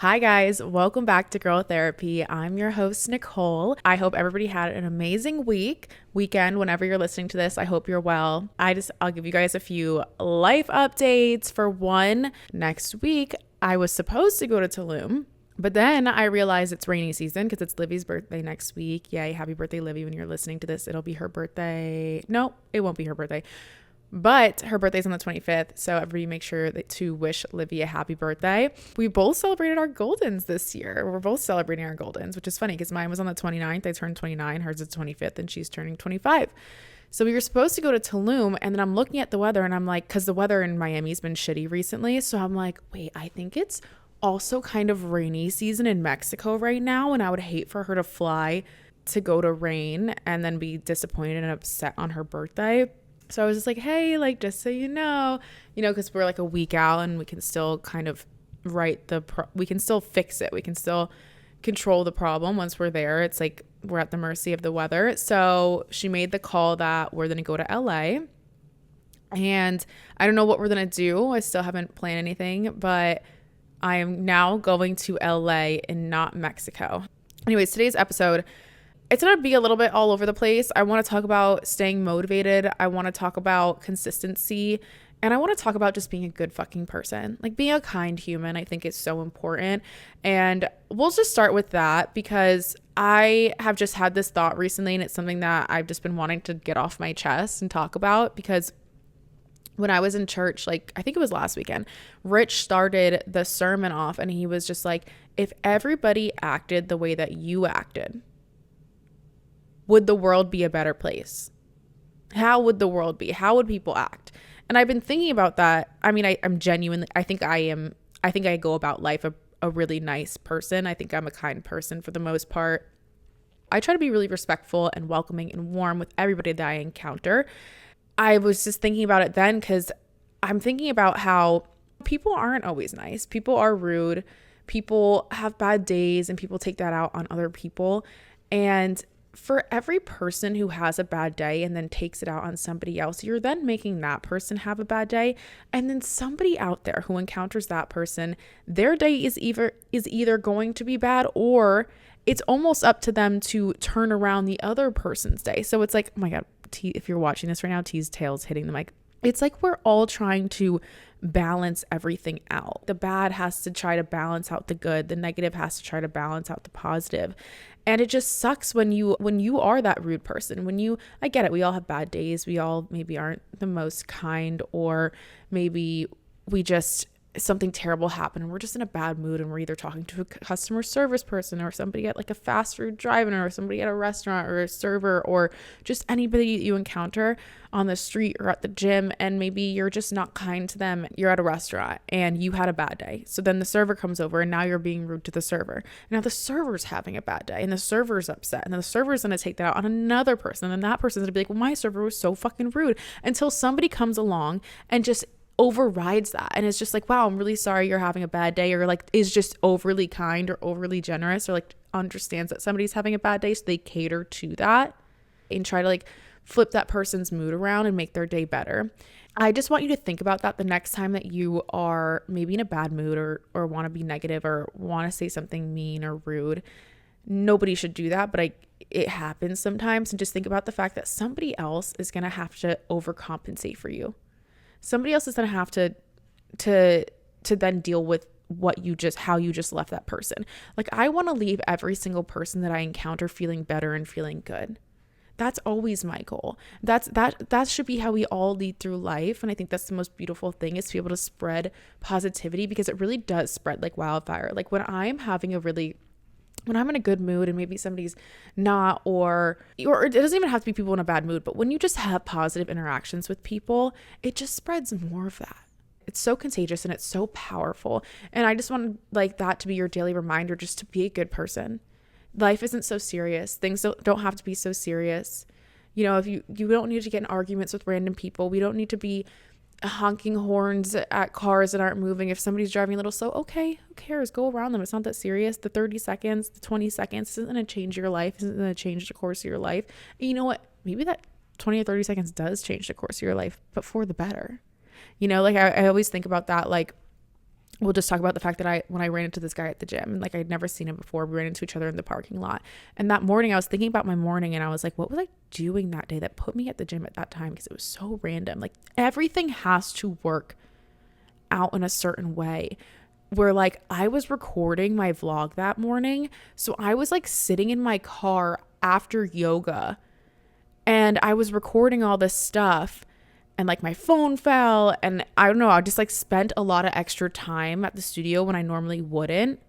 Hi guys, welcome back to Girl Therapy. I'm your host, Nicole. I hope everybody had an amazing weekend, whenever you're listening to this. I hope you're well. I'll give you guys a few life updates. For one, next week, I was supposed to go to Tulum, but then I realized it's rainy season because it's Livy's birthday next week. Yay, happy birthday, Livy. When you're listening to this, it'll be her birthday. No, it won't be her birthday. But her birthday's on the 25th, so everybody make sure to wish Livy a happy birthday. We both celebrated our Goldens this year. We're both celebrating our Goldens, which is funny because mine was on the 29th. I turned 29, hers is the 25th, and she's turning 25. So we were supposed to go to Tulum, and then I'm looking at the weather, and I'm like, because the weather in Miami's been shitty recently, so I'm like, wait, I think it's also kind of rainy season in Mexico right now, and I would hate for her to fly to go to rain and then be disappointed and upset on her birthday. So I was just like, hey, like, just so because we're like a week out and we can still kind of we can still fix it. We can still control the problem once we're there. It's like we're at the mercy of the weather. So she made the call that we're going to go to LA. And I don't know what we're going to do. I still haven't planned anything, but I am now going to LA and not Mexico. Anyways, today's episode, it's going to be a little bit all over the place. I want to talk about staying motivated. I want to talk about consistency. And I want to talk about just being a good fucking person. Like being a kind human, I think is so important. And we'll just start with that because I have just had this thought recently, and it's something that I've just been wanting to get off my chest and talk about because when I was in church, like I think it was last weekend, Rich started the sermon off and he was just like, if everybody acted the way that you acted, would the world be a better place? How would the world be? How would people act? And I've been thinking about that. I mean, I'm genuinely, I think I go about life a really nice person. I think I'm a kind person for the most part. I try to be really respectful and welcoming and warm with everybody that I encounter. I was just thinking about it then because I'm thinking about how people aren't always nice. People are rude. People have bad days and people take that out on other people. And for every person who has a bad day and then takes it out on somebody else, you're then making that person have a bad day. And then somebody out there who encounters that person, their day is either going to be bad or it's almost up to them to turn around the other person's day. So it's like, oh my God, if you're watching this right now, T's tail's hitting the mic. It's like we're all trying to balance everything out. The bad has to try to balance out the good. The negative has to try to balance out the positive. And it just sucks when you are that rude person. I get it. We all have bad days. We all maybe aren't the most kind, or maybe something terrible happened and we're just in a bad mood and we're either talking to a customer service person or somebody at like a fast food drive-in or somebody at a restaurant or a server or just anybody you encounter on the street or at the gym, and maybe you're just not kind to them. You're at a restaurant and you had a bad day. So then the server comes over and now you're being rude to the server. Now the server's having a bad day and the server's upset, and then the server's going to take that out on another person, and that person's going to be like, well, my server was so fucking rude, until somebody comes along and just overrides that and it's just like, wow, I'm really sorry you're having a bad day, or like is just overly kind or overly generous, or like understands that somebody's having a bad day, so they cater to that and try to like flip that person's mood around and make their day better. I just want you to think about that the next time that you are maybe in a bad mood or want to be negative or want to say something mean or rude. Nobody should do that, but it happens sometimes. And just think about the fact that somebody else is going to have to overcompensate for you. Somebody else is going to have to then deal with how you just left that person. Like, I want to leave every single person that I encounter feeling better and feeling good. That's always my goal. That should be how we all lead through life. And I think that's the most beautiful thing, is to be able to spread positivity, because it really does spread like wildfire. Like when I'm in a good mood and maybe somebody's not, or it doesn't even have to be people in a bad mood, but when you just have positive interactions with people, it just spreads more of that. It's so contagious and it's so powerful. And I just want like that to be your daily reminder, just to be a good person. Life isn't so serious. Things don't have to be so serious. If you don't need to get in arguments with random people. We don't need to be honking horns at cars that aren't moving. If somebody's driving a little slow, okay, who cares? Go around them. It's not that serious. The 30 seconds, the 20 seconds isn't going to change your life. Isn't going to change the course of your life. And you know what? Maybe that 20 or 30 seconds does change the course of your life, but for the better. Like I always think about that. Like, we'll just talk about the fact that when I ran into this guy at the gym, and like I'd never seen him before, we ran into each other in the parking lot. And that morning I was thinking about my morning, and I was like, what was I doing that day that put me at the gym at that time? Because it was so random. Like everything has to work out in a certain way. Where like I was recording my vlog that morning. So I was like sitting in my car after yoga, and I was recording all this stuff, and like my phone fell, and I don't know, I just like spent a lot of extra time at the studio when I normally wouldn't.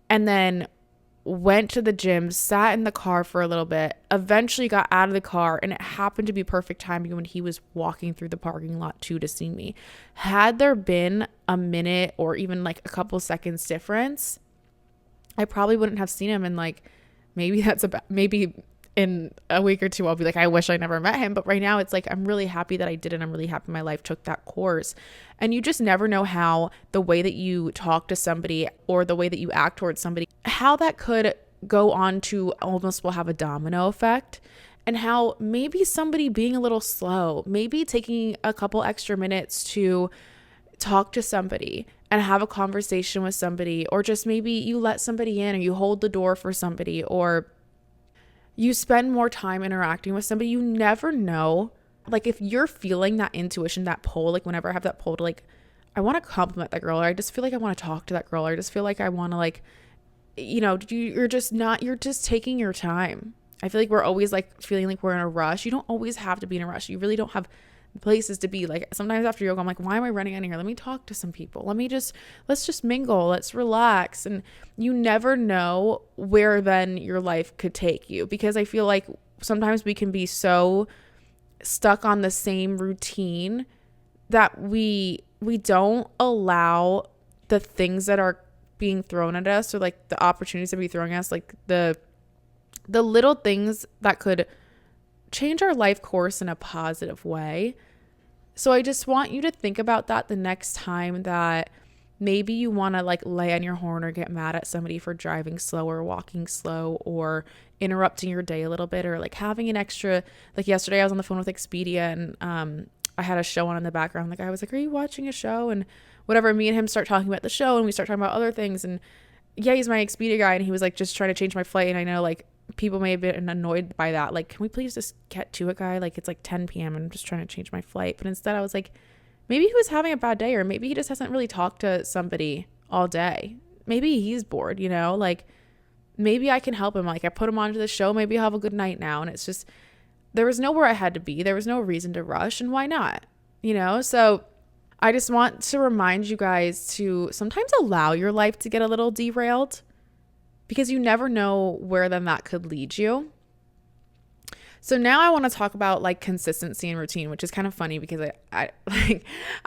And then went to the gym, sat in the car for a little bit, eventually got out of the car, and it happened to be perfect timing when he was walking through the parking lot too to see me. Had there been a minute or even like a couple seconds difference, I probably wouldn't have seen him. And like maybe in a week or two I'll be like, I wish I never met him. But right now it's like I'm really happy that I did, and I'm really happy my life took that course. And you just never know how the way that you talk to somebody or the way that you act towards somebody, how that could go on to almost will have a domino effect. And how maybe somebody being a little slow, maybe taking a couple extra minutes to talk to somebody and have a conversation with somebody, or just maybe you let somebody in, or you hold the door for somebody, or you spend more time interacting with somebody. You never know. Like if you're feeling that intuition, that pull, like whenever I have that pull to like, I want to compliment that girl, or I just feel like I want to talk to that girl, or I just feel like I want to like, you're just taking your time. I feel like we're always like feeling like we're in a rush. You don't always have to be in a rush. You really don't have places to be. Like sometimes after yoga, I'm like, why am I running out of here? Let me talk to some people. Let's just mingle. Let's relax. And you never know where then your life could take you, because I feel like sometimes we can be so stuck on the same routine that we don't allow the things that are being thrown at us, or like the opportunities that be throwing us, like the little things that could change our life course in a positive way. So I just want you to think about that the next time that maybe you want to like lay on your horn or get mad at somebody for driving slow or walking slow or interrupting your day a little bit, or like having an extra, like yesterday I was on the phone with Expedia, and I had a show on in the background. Like I was like, are you watching a show? And whatever, me and him start talking about the show, and we start talking about other things. And yeah, he's my Expedia guy, and he was like just trying to change my flight. And I know like people may have been annoyed by that. Like, can we please just get to it, guy? Like it's like 10 p.m. and I'm just trying to change my flight. But instead I was like, maybe he was having a bad day, or maybe he just hasn't really talked to somebody all day. Maybe he's bored, like maybe I can help him. Like I put him onto the show. Maybe he'll have a good night now. And it's just, there was nowhere I had to be. There was no reason to rush, and why not? So I just want to remind you guys to sometimes allow your life to get a little derailed, because you never know where then that could lead you. So now I want to talk about like consistency and routine, which is kind of funny because I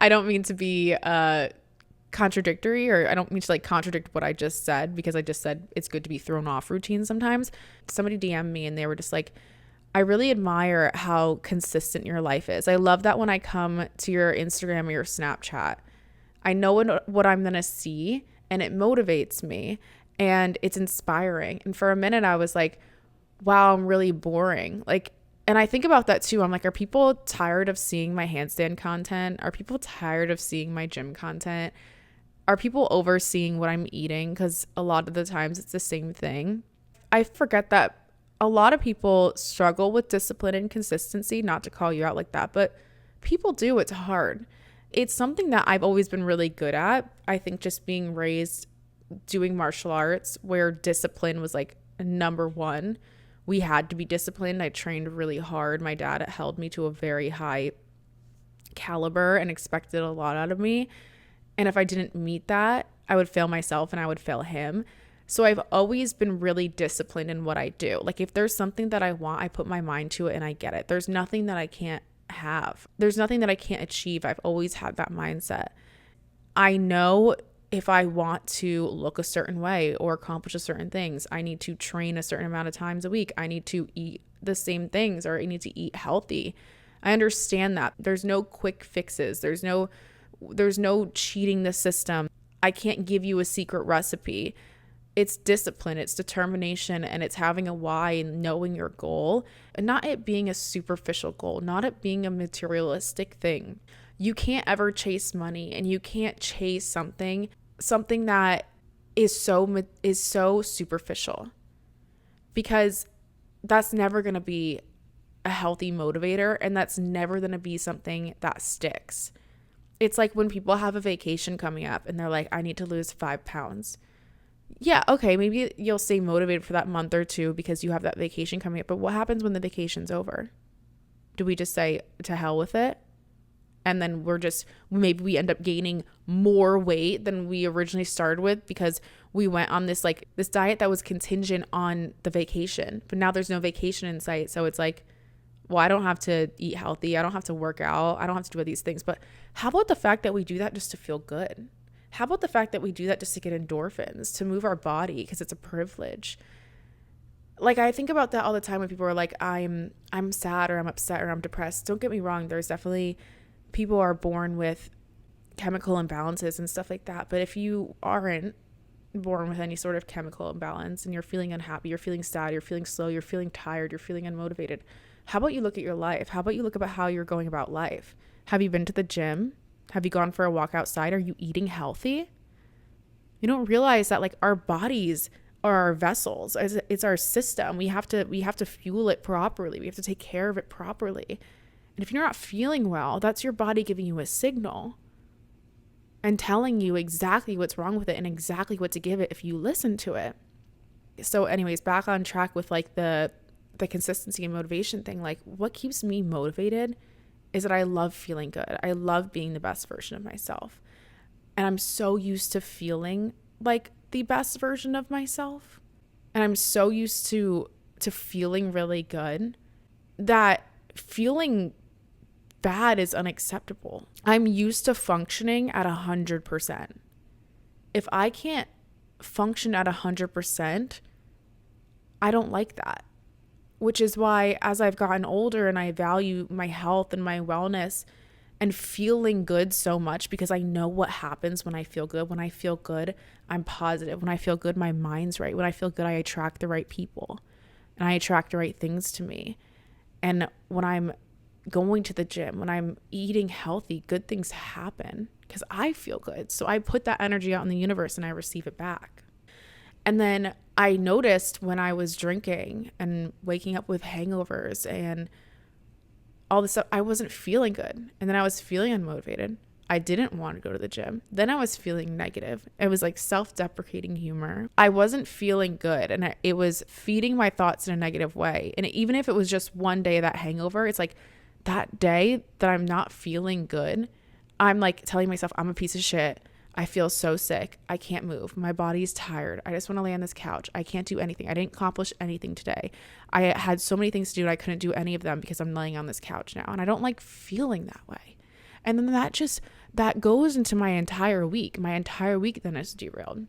don't mean to be contradictory, or I don't mean to like contradict what I just said, because I just said it's good to be thrown off routine sometimes. Somebody DM'd me and they were just like, I really admire how consistent your life is. I love that when I come to your Instagram or your Snapchat, I know what I'm going to see, and it motivates me, and it's inspiring. And for a minute I was like, wow, I'm really boring. Like, and I think about that too. I'm like, are people tired of seeing my handstand content? Are people tired of seeing my gym content? Are people overseeing what I'm eating? Because a lot of the times it's the same thing. I forget that a lot of people struggle with discipline and consistency, not to call you out like that, but people do. It's hard. It's something that I've always been really good at. I think just being raised doing martial arts, where discipline was like number one. We had to be disciplined. I trained really hard. My dad held me to a very high caliber and expected a lot out of me. And if I didn't meet that, I would fail myself and I would fail him. So I've always been really disciplined in what I do. Like if there's something that I want, I put my mind to it and I get it. There's nothing that I can't have. There's nothing that I can't achieve. I've always had that mindset. I know if I want to look a certain way or accomplish a certain things, I need to train a certain amount of times a week. I need to eat the same things, or I need to eat healthy. I understand that. There's no quick fixes. There's no cheating the system. I can't give you a secret recipe. It's discipline, it's determination, and it's having a why and knowing your goal, and not it being a superficial goal, not it being a materialistic thing. You can't ever chase money, and you can't chase something something that is so superficial, because that's never going to be a healthy motivator, and that's never going to be something that sticks. It's like when people have a vacation coming up and they're like, I need to lose 5 pounds. Yeah, okay, maybe you'll stay motivated for that month or two because you have that vacation coming up. But what happens when the vacation's over? Do we just say to hell with it? And then maybe we end up gaining more weight than we originally started with because we went on this diet that was contingent on the vacation. But now there's no vacation in sight. So it's like, well, I don't have to eat healthy. I don't have to work out. I don't have to do these things. But how about the fact that we do that just to feel good? How about the fact that we do that just to get endorphins, to move our body because it's a privilege? Like, I think about that all the time when people are like, I'm sad or I'm upset or I'm depressed. Don't get me wrong. There's definitely people are born with chemical imbalances and stuff like that. But if you aren't born with any sort of chemical imbalance and you're feeling unhappy, you're feeling sad, you're feeling slow, you're feeling tired, you're feeling unmotivated, how about you look at your life? How about you look about how you're going about life? Have you been to the gym? Have you gone for a walk outside? Are you eating healthy? You don't realize that like our bodies are our vessels. It's our system. We have to fuel it properly. We have to take care of it properly. And if you're not feeling well, that's your body giving you a signal and telling you exactly what's wrong with it and exactly what to give it if you listen to it. So anyways, back on track with like the consistency and motivation thing. Like, what keeps me motivated is that I love feeling good. I love being the best version of myself. And I'm so used to feeling like the best version of myself. And I'm so used to feeling really good that feeling bad is unacceptable. I'm used to functioning at 100%. If I can't function at 100%, I don't like that. Which is why as I've gotten older and I value my health and my wellness and feeling good so much, because I know what happens when I feel good. When I feel good, I'm positive. When I feel good, my mind's right. When I feel good, I attract the right people and I attract the right things to me. And when I'm going to the gym, when I'm eating healthy, good things happen because I feel good. So I put that energy out in the universe and I receive it back. And then I noticed when I was drinking and waking up with hangovers and all this stuff, I wasn't feeling good. And then I was feeling unmotivated. I didn't want to go to the gym. Then I was feeling negative. It was like self-deprecating humor. I wasn't feeling good. And it was feeding my thoughts in a negative way. And even if it was just one day of that hangover, it's like that day that I'm not feeling good, I'm like telling myself I'm a piece of shit. I feel so sick. I can't move. My body's tired. I just want to lay on this couch. I can't do anything. I didn't accomplish anything today. I had so many things to do and I couldn't do any of them because I'm laying on this couch now. And I don't like feeling that way. And then that goes into my entire week. My entire week then is derailed.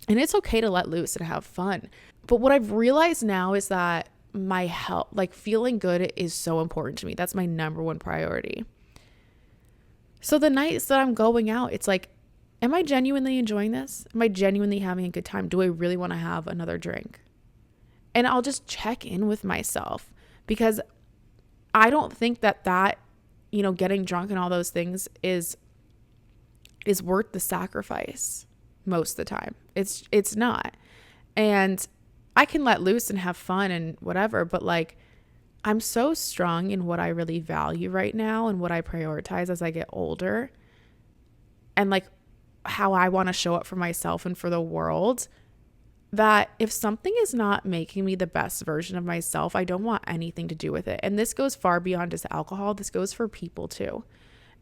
And it's okay to let loose and have fun. But what I've realized now is that my health, like feeling good, is so important to me. That's my number one priority. So the nights that I'm going out, it's like, am I genuinely enjoying this? Am I genuinely having a good time? Do I really want to have another drink? And I'll just check in with myself, because I don't think that getting drunk and all those things is worth the sacrifice most of the time. It's not. And I can let loose and have fun and whatever, but like, I'm so strong in what I really value right now and what I prioritize as I get older, and like how I want to show up for myself and for the world, that if something is not making me the best version of myself, I don't want anything to do with it. And this goes far beyond just alcohol. This goes for people too.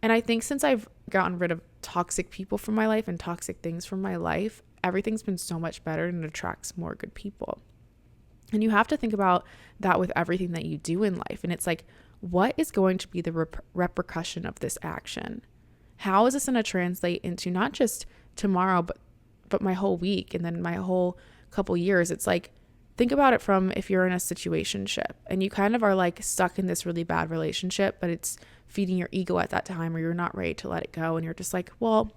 And I think since I've gotten rid of toxic people from my life and toxic things from my life, everything's been so much better and it attracts more good people. And you have to think about that with everything that you do in life. And it's like, what is going to be the repercussion of this action? How is this going to translate into not just tomorrow, but my whole week and then my whole couple years? It's like, think about it from if you're in a situationship and you kind of are like stuck in this really bad relationship, but it's feeding your ego at that time, or you're not ready to let it go. And you're just like, well,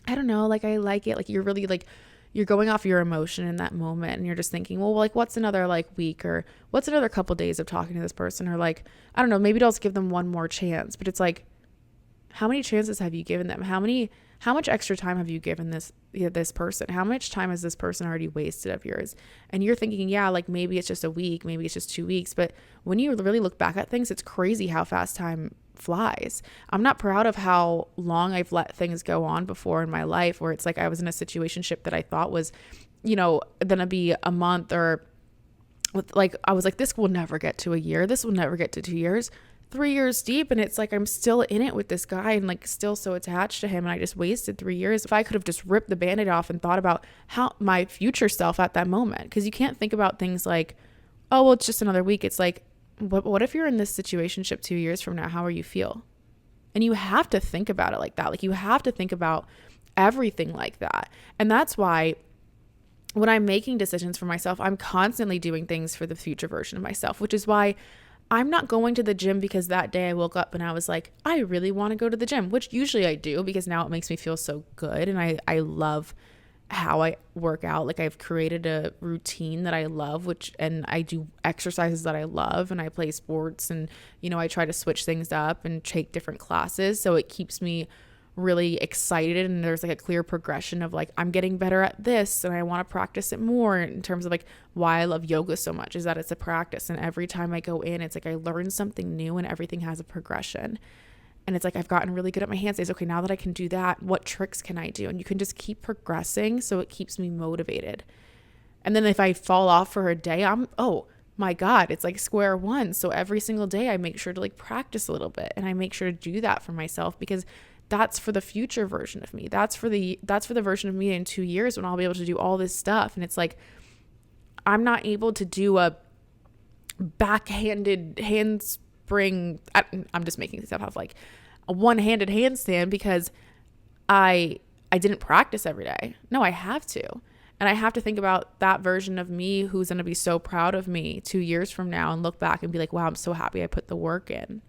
I don't know, like I like it. Like you're really like, you're going off your emotion in that moment and you're just thinking, well, like what's another like week, or what's another couple days of talking to this person, or like, I don't know, maybe I'll just give them one more chance. But it's like, how many chances have you given them? How many How much extra time have you given this person? How much time has this person already wasted of yours? And you're thinking, yeah, like maybe it's just a week, maybe it's just 2 weeks. But when you really look back at things, it's crazy how fast time flies. I'm not proud of how long I've let things go on before in my life, where it's like I was in a situationship that I thought was, gonna be a month, or like I was like, this will never get to a year. This will never get to 2 years. 3 years deep, and it's like I'm still in it with this guy and like still so attached to him, and I just wasted 3 years. If I could have just ripped the band-aid off and thought about how my future self at that moment, because you can't think about things like, oh well, it's just another week. It's like, what if you're in this situationship 2 years from now? How will you feel? And you have to think about it like that. Like you have to think about everything like that. And that's why when I'm making decisions for myself, I'm constantly doing things for the future version of myself, which is why I'm not going to the gym because that day I woke up and I was like, I really want to go to the gym, which usually I do because now it makes me feel so good. And I love how I work out. Like I've created a routine that I love, and I do exercises that I love, and I play sports, and, I try to switch things up and take different classes. So it keeps me really excited, and there's like a clear progression of like, I'm getting better at this and I want to practice it more. In terms of like why I love yoga so much is that it's a practice, and every time I go in, it's like I learn something new, and everything has a progression. And it's like I've gotten really good at my handstands. Okay, now that I can do that, what tricks can I do? And you can just keep progressing, so it keeps me motivated. And then if I fall off for a day, oh my God, it's like square one. So every single day I make sure to like practice a little bit, and I make sure to do that for myself, because that's for the future version of me. That's for the version of me in 2 years when I'll be able to do all this stuff. And it's like, I'm not able to do a backhanded handspring. I'm just making stuff up, like a one-handed handstand, because I didn't practice every day. No, I have to. And I have to think about that version of me who's going to be so proud of me 2 years from now and look back and be like, wow, I'm so happy I put the work in.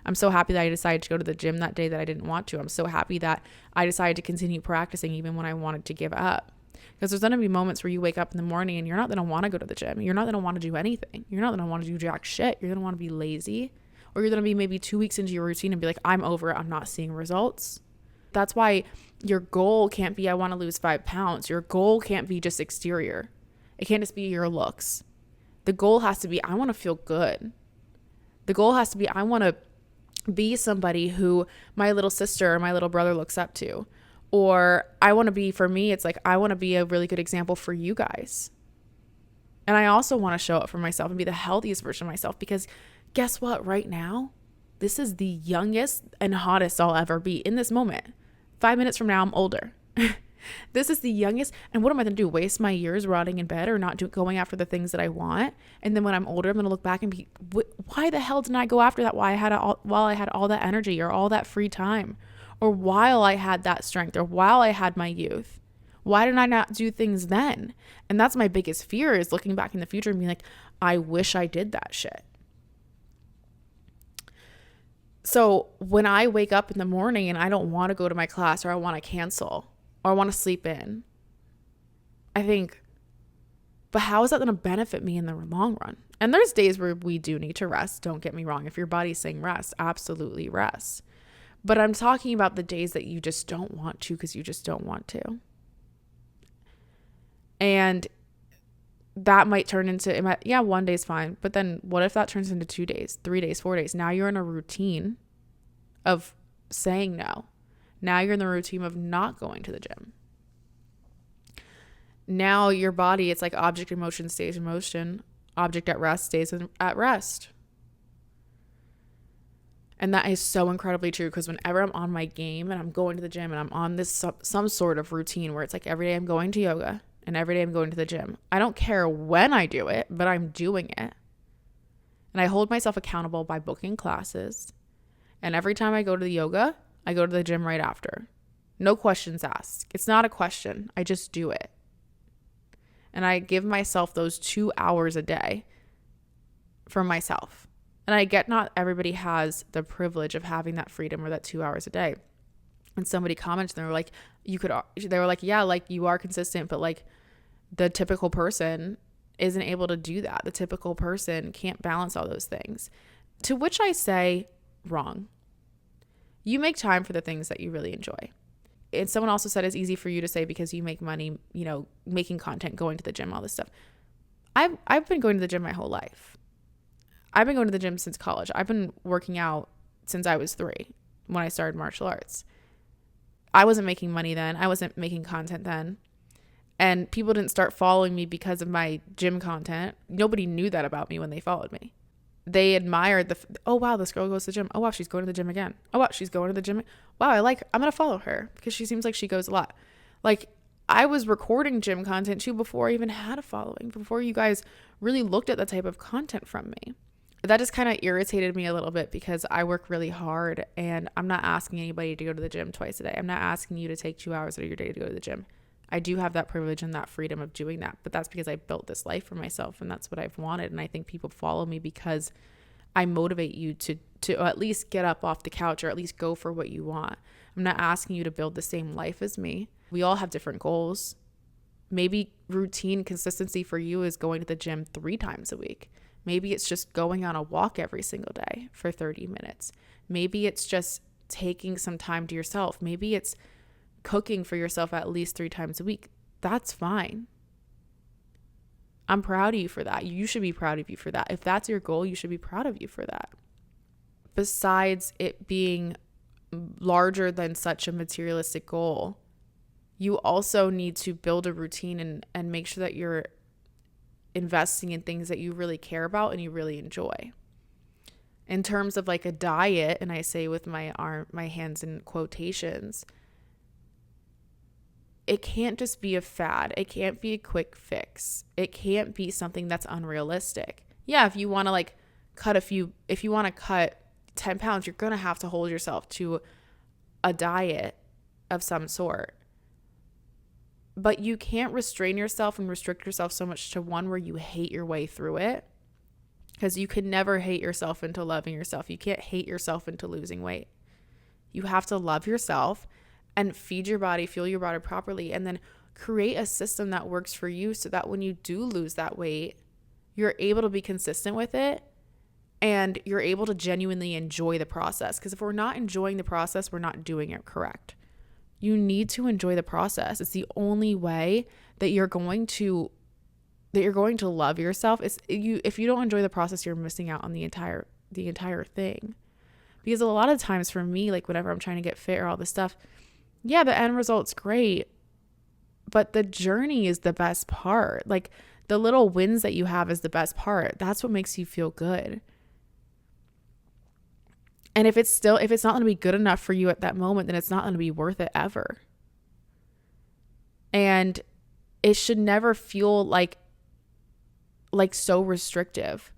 I'm so happy that I decided to go to the gym that day that I didn't want to. I'm so happy that I decided to continue practicing even when I wanted to give up. Because there's going to be moments where you wake up in the morning and you're not going to want to go to the gym. You're not going to want to do anything. You're not going to want to do jack shit. You're going to want to be lazy. Or you're going to be maybe 2 weeks into your routine and be like, I'm over it. I'm not seeing results. That's why your goal can't be, I want to lose 5 pounds. Your goal can't be just exterior. It can't just be your looks. The goal has to be, I want to feel good. The goal has to be, I want to be somebody who my little sister or my little brother looks up to. Or I want to be, for me, it's like, I want to be a really good example for you guys. And I also want to show up for myself and be the healthiest version of myself, because guess what? Right now, this is the youngest and hottest I'll ever be in this moment. 5 minutes from now, I'm older. This is the youngest. And what am I going to do? Waste my years rotting in bed or not going after the things that I want? And then when I'm older, I'm going to look back and be, why the hell didn't I go after that? While I had all that energy or all that free time, or while I had that strength, or while I had my youth? Why did I not do things then? And that's my biggest fear, is looking back in the future and being like, I wish I did that shit. So when I wake up in the morning and I don't want to go to my class, or I want to cancel, or I want to sleep in, I think, but how is that going to benefit me in the long run? And there's days where we do need to rest. Don't get me wrong. If your body's saying rest, absolutely rest. But I'm talking about the days that you just don't want to because you just don't want to. And that might turn into, yeah, 1 day's fine. But then what if that turns into 2 days, 3 days, 4 days? Now you're in a routine of saying no. Now you're in the routine of not going to the gym. Now your body, it's like object in motion stays in motion. Object at rest stays at rest. And that is so incredibly true, because whenever I'm on my game and I'm going to the gym and I'm on this some sort of routine where it's like every day I'm going to yoga and every day I'm going to the gym, I don't care when I do it, but I'm doing it. And I hold myself accountable by booking classes. And every time I go to the yoga, I go to the gym right after. No questions asked. It's not a question. I just do it. And I give myself those 2 hours a day for myself. And I get not everybody has the privilege of having that freedom or that 2 hours a day. And somebody commented, they were like, yeah, like you are consistent, but like the typical person isn't able to do that. The typical person can't balance all those things. To which I say, wrong. You make time for the things that you really enjoy. And someone also said it's easy for you to say because you make money, making content, going to the gym, all this stuff. I've been going to the gym my whole life. I've been going to the gym since college. I've been working out since I was 3 when I started martial arts. I wasn't making money then. I wasn't making content then. And people didn't start following me because of my gym content. Nobody knew that about me when they followed me. They admired oh, wow, this girl goes to the gym. Oh, wow, she's going to the gym again. Oh, wow, she's going to the gym. Wow, I'm going to follow her because she seems like she goes a lot. Like, I was recording gym content too before I even had a following, before you guys really looked at the type of content from me. That just kind of irritated me a little bit because I work really hard and I'm not asking anybody to go to the gym twice a day. I'm not asking you to take 2 hours out of your day to go to the gym. I do have that privilege and that freedom of doing that, but that's because I built this life for myself and that's what I've wanted. And I think people follow me because I motivate you to at least get up off the couch or at least go for what you want. I'm not asking you to build the same life as me. We all have different goals. Maybe routine consistency for you is going to the gym 3 times a week. Maybe it's just going on a walk every single day for 30 minutes. Maybe it's just taking some time to yourself. Maybe it's cooking for yourself at least 3 times a week. That's fine. I'm proud of you for that. You should be proud of you for that. If that's your goal, you should be proud of you for that. Besides it being larger than such a materialistic goal, you also need to build a routine and make sure that you're investing in things that you really care about and you really enjoy. In terms of like a diet, and I say with my hands in quotations, it can't just be a fad. It can't be a quick fix. It can't be something that's unrealistic. Yeah, if you want to if you want to cut 10 pounds, you're going to have to hold yourself to a diet of some sort. But you can't restrain yourself and restrict yourself so much to one where you hate your way through it, because you can never hate yourself into loving yourself. You can't hate yourself into losing weight. You have to love yourself and feed your body, fuel your body properly, and then create a system that works for you so that when you do lose that weight, you're able to be consistent with it and you're able to genuinely enjoy the process. Because if we're not enjoying the process, we're not doing it correct. You need to enjoy the process. It's the only way that you're going to love yourself. If you don't enjoy the process, you're missing out on the entire thing. Because a lot of times for me, like whenever I'm trying to get fit or all this stuff, yeah, the end result's great, but the journey is the best part. Like the little wins that you have is the best part. That's what makes you feel good. And if it's not going to be good enough for you at that moment, then it's not going to be worth it ever. And it should never feel like so restrictive.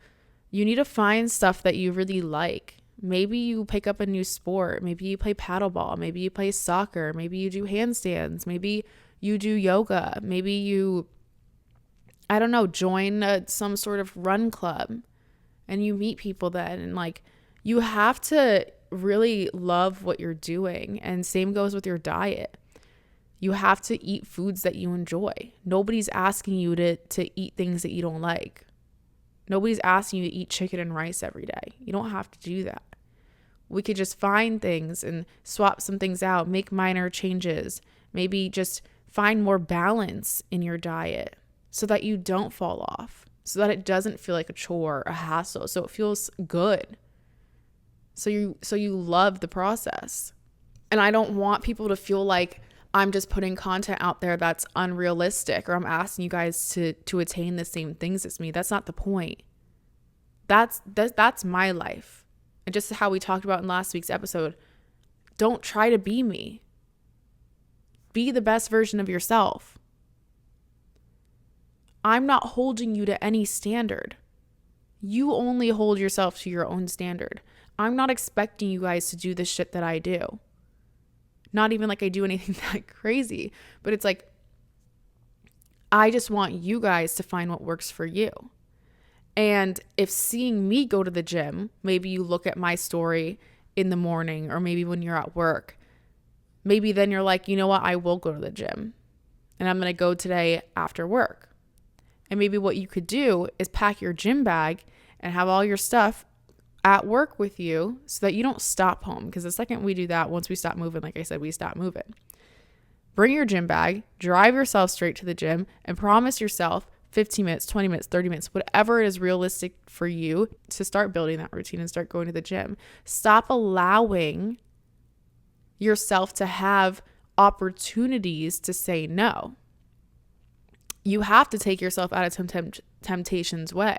You need to find stuff that you really like. Maybe you pick up a new sport. Maybe you play paddleball. Maybe you play soccer. Maybe you do handstands. Maybe you do yoga. Maybe you, I don't know, join some sort of run club and you meet people then. And like, you have to really love what you're doing. And same goes with your diet. You have to eat foods that you enjoy. Nobody's asking you to eat things that you don't like. Nobody's asking you to eat chicken and rice every day. You don't have to do that. We could just find things and swap some things out, make minor changes, maybe just find more balance in your diet so that you don't fall off, so that it doesn't feel like a chore, a hassle, so it feels good. So you love the process. And I don't want people to feel like I'm just putting content out there that's unrealistic or I'm asking you guys to attain the same things as me. That's not the point. That's my life. And just how we talked about in last week's episode, don't try to be me. Be the best version of yourself. I'm not holding you to any standard. You only hold yourself to your own standard. I'm not expecting you guys to do the shit that I do. Not even like I do anything that crazy, but it's like, I just want you guys to find what works for you. And if seeing me go to the gym, maybe you look at my story in the morning or maybe when you're at work, maybe then you're like, you know what, I will go to the gym and I'm going to go today after work. And maybe what you could do is pack your gym bag and have all your stuff at work with you so that you don't stop home. Because the second we do that, once we stop moving, like I said, we stop moving. bring your gym bag, drive yourself straight to the gym, and promise yourself 15 minutes, 20 minutes, 30 minutes, whatever it is realistic for you to start building that routine and start going to the gym. Stop allowing yourself to have opportunities to say no. You have to take yourself out of temptation's way.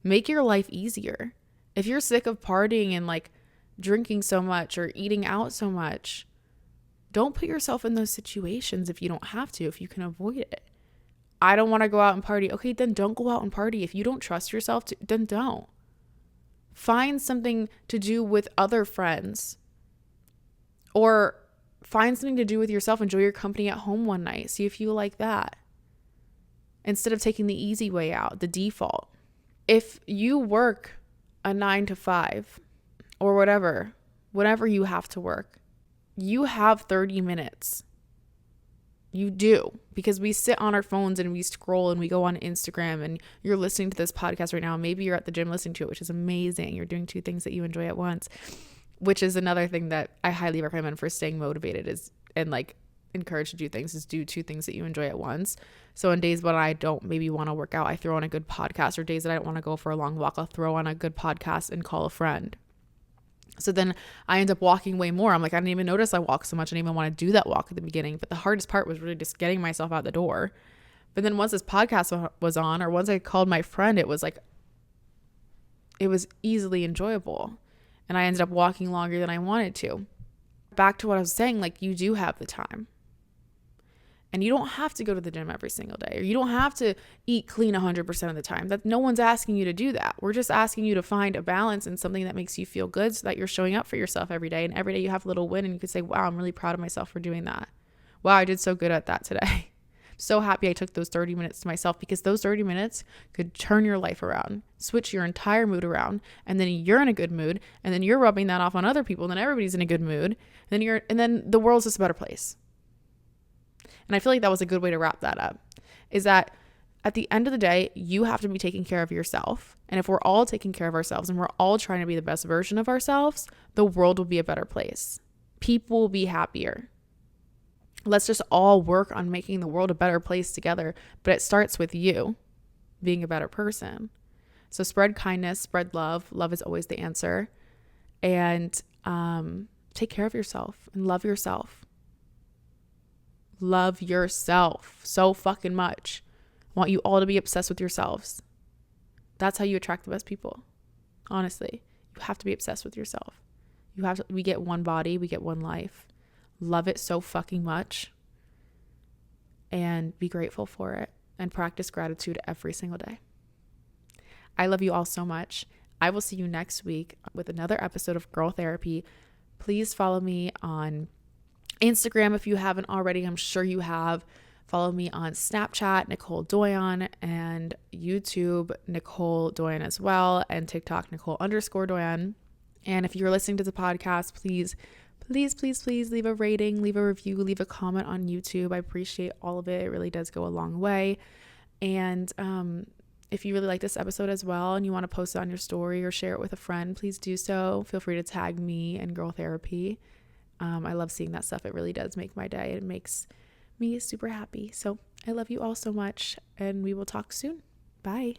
Make your life easier. If you're sick of partying and like drinking so much or eating out so much, don't put yourself in those situations if you don't have to, if you can avoid it. I don't want to go out and party. Okay, then don't go out and party. If you don't trust yourself, then don't. Find something to do with other friends, or find something to do with yourself. Enjoy your company at home one night. See if you like that, instead of taking the easy way out, the default. If you work a 9 to 5 or whatever you have to work, you have 30 minutes. You do, because we sit on our phones and we scroll and we go on Instagram, and you're listening to this podcast right now. Maybe you're at the gym listening to it, which is amazing. You're doing two things that you enjoy at once, which is another thing that I highly recommend for staying motivated and like encouraged to do things, is do two things that you enjoy at once. So on days when I don't maybe want to work out, I throw on a good podcast, or days that I don't want to go for a long walk, I'll throw on a good podcast and call a friend. So then I end up walking way more. I'm like, I didn't even notice I walked so much. I didn't even want to do that walk at the beginning. But the hardest part was really just getting myself out the door. But then once this podcast was on, or once I called my friend, it was easily enjoyable. And I ended up walking longer than I wanted to. Back to what I was saying, like, you do have the time. And you don't have to go to the gym every single day, or you don't have to eat clean 100% of the time. That no one's asking you to do that. We're just asking you to find a balance and something that makes you feel good, so that you're showing up for yourself every day. And every day you have a little win, and you can say, wow, I'm really proud of myself for doing that. Wow, I did so good at that today. So happy I took those 30 minutes to myself, because those 30 minutes could turn your life around, switch your entire mood around. And then you're in a good mood, and then you're rubbing that off on other people, and then everybody's in a good mood. And then the world's just a better place. And I feel like that was a good way to wrap that up, is that at the end of the day, you have to be taking care of yourself. And if we're all taking care of ourselves and we're all trying to be the best version of ourselves, the world will be a better place. People will be happier. Let's just all work on making the world a better place together. But it starts with you being a better person. So spread kindness, spread love. Love is always the answer. And take care of yourself and love yourself. Love yourself so fucking much. I want you all to be obsessed with yourselves. That's how you attract the best people. Honestly, you have to be obsessed with yourself. We get one body, we get one life. Love it so fucking much, and be grateful for it, and practice gratitude every single day. I love you all so much. I will see you next week with another episode of Girl Therapy. Please follow me on Instagram if you haven't already. I'm sure you have. Follow me on Snapchat, Nicole Doyon, and YouTube, Nicole Doyon as well, and TikTok, Nicole_Doyon. And if you're listening to the podcast, please leave a rating, leave a review, leave a comment on YouTube. I appreciate all of it. It really does go a long way. And if you really like this episode as well, and you want to post it on your story or share it with a friend, please do so. Feel free to tag me and Girl Therapy. I love seeing that stuff. It really does make my day. It makes me super happy. So I love you all so much, and we will talk soon. Bye.